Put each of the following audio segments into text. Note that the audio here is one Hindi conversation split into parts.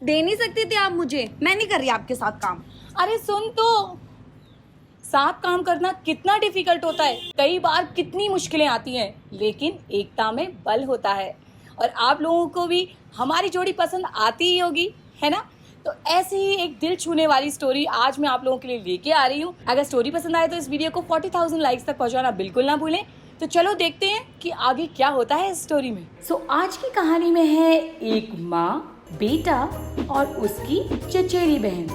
दे नहीं सकती थी आप मुझे? मैं नहीं कर रही आपके साथ काम। अरे सुन तो, साथ काम करना कितना डिफिकल्ट होता है, कई बार कितनी मुश्किलें आती हैं, लेकिन एकता में बल होता है। और आप लोगों को भी हमारी जोड़ी पसंद आती ही होगी, है ना? तो ऐसे ही एक दिल छूने वाली स्टोरी आज मैं आप लोगों के लिए लेके आ रही हूँ। अगर स्टोरी पसंद आए तो इस वीडियो को 40,000 लाइक्स तक पहुंचाना बिल्कुल ना भूलें। तो चलो देखते हैं कि आगे क्या होता है इस स्टोरी में। आज की कहानी में है एक माँ, बेटा और उसकी चचेरी बहन।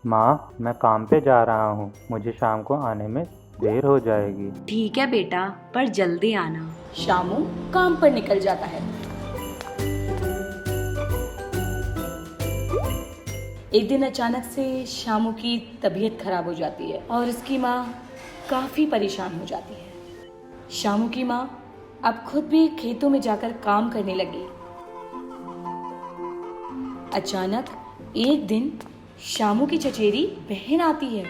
माँ, मैं काम पे जा रहा हूँ, मुझे शाम को आने में देर हो जाएगी। ठीक है बेटा, पर जल्दी आना। शामू काम पर निकल जाता है। एक दिन अचानक से शामू की तबीयत खराब हो जाती है और उसकी माँ काफी परेशान हो जाती है। शामू की माँ अब खुद भी खेतों में जाकर काम करने लगी। अचानक एक दिन शामू की चचेरी बहन आती है।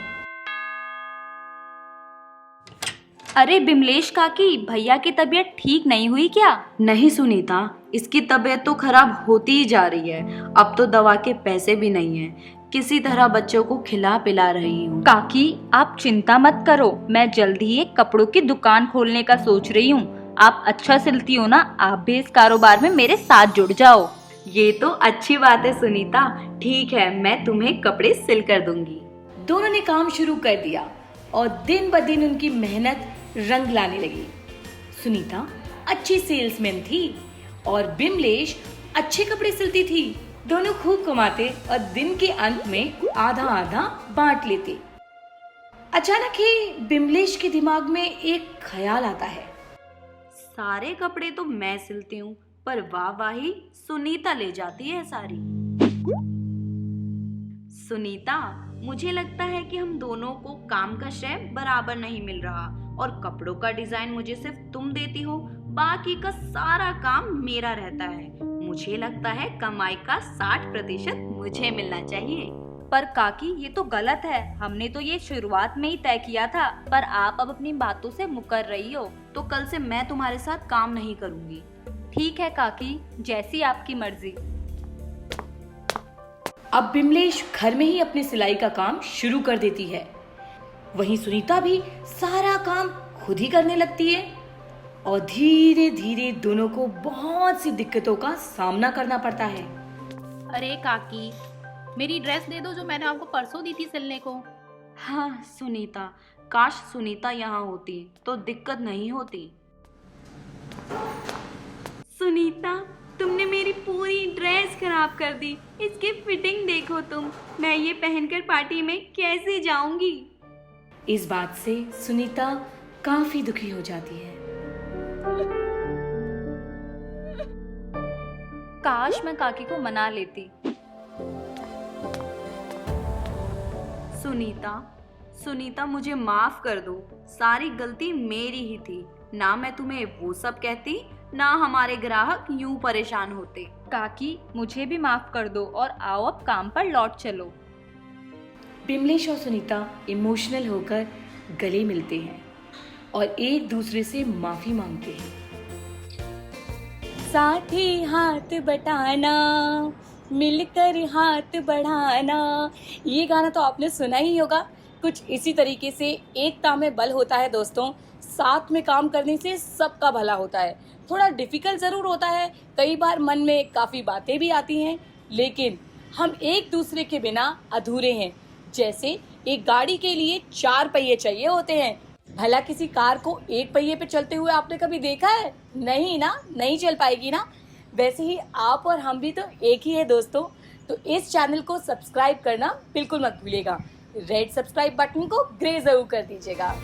अरे बिमलेश काकी, भैया की तबीयत ठीक नहीं हुई क्या? नहीं सुनीता, इसकी तबीयत तो खराब होती ही जा रही है। अब तो दवा के पैसे भी नहीं है, किसी तरह बच्चों को खिला पिला रही हूँ। काकी आप चिंता मत करो, मैं जल्दी ही एक कपड़ों की दुकान खोलने का सोच रही हूँ। आप अच्छा सिलती हो ना, आप भी इस कारोबार में मेरे साथ जुड़ जाओ। ये तो अच्छी बात है सुनीता, ठीक है, मैं तुम्हें कपड़े सिल कर दूंगी। दोनों ने काम शुरू कर दिया और दिन ब दिन उनकी मेहनत रंग लाने लगी। सुनीता अच्छी सेल्समैन थी और बिमलेश अच्छे कपड़े सिलती थी। दोनों खूब कमाते और दिन के अंत में आधा आधा बांट लेते। अचानक ही बिमलेश के दिमाग में एक ख्याल आता है। सारे कपड़े तो मैं सिलती हूँ, पर वाहवाही सुनीता ले जाती है सारी। सुनीता, मुझे लगता है कि हम दोनों को काम का श्रेय बराबर नहीं मिल रहा और कपड़ों का डिजाइन मुझे सिर्फ तुम देती हो, बाकी का सारा काम मेरा रहता है। मुझे लगता है कमाई का 60% मुझे मिलना चाहिए। पर काकी ये तो गलत है, हमने तो ये शुरुआत में ही तय किया था, पर आप अब अपनी बातों से मुकर रही हो, तो कल से मैं तुम्हारे साथ काम नहीं करूंगी। ठीक है काकी, जैसी आपकी मर्जी। अब बिमलेश घर में ही अपनी सिलाई का काम शुरू कर देती है। वहीं सुनीता भी सारा काम खुद ही करने लगती है और धीरे धीरे दोनों को बहुत सी दिक्कतों का सामना करना पड़ता है। अरे काकी, मेरी ड्रेस दे दो जो मैंने आपको परसों दी थी सिलने को। हाँ सुनीता, काश सुनीता यहाँ होती तो दिक्कत नहीं होती। सुनीता, तुमने मेरी पूरी ड्रेस खराब कर दी। इसकी फिटिंग देखो तुम, मैं ये पहनकर पार्टी में कैसे जाऊंगी? इस बात से सुनीता काफी दुखी हो जाती है। काश मैं काकी को मना लेती। सुनीता मुझे माफ कर दो, सारी गलती मेरी ही थी। ना मैं तुम्हें वो सब कहती, ना हमारे ग्राहक यूं परेशान होते। काकी मुझे भी माफ कर दो और आओ अब काम पर लौट चलो। बिमलेश और सुनीता इमोशनल होकर गले मिलते हैं और एक दूसरे से माफी मांगते हैं। साथ ही हाथ बटाना, मिलकर हाथ बढ़ाना, ये गाना तो आपने सुना ही होगा। कुछ इसी तरीके से एकता में बल होता है दोस्तों। साथ में काम करने से सबका भला होता है। थोड़ा डिफिकल्ट ज़रूर होता है, कई बार मन में काफ़ी बातें भी आती हैं, लेकिन हम एक दूसरे के बिना अधूरे हैं। जैसे एक गाड़ी के लिए 4 पहिए चाहिए होते हैं, भला किसी कार को एक पहिए पे चलते हुए आपने कभी देखा है? नहीं ना, नहीं चल पाएगी ना। वैसे ही आप और हम भी तो एक ही है दोस्तों। तो इस चैनल को सब्सक्राइब करना बिल्कुल मत भूलिएगा। रेड सब्सक्राइब बटन को ग्रे जरूर कर दीजिएगा।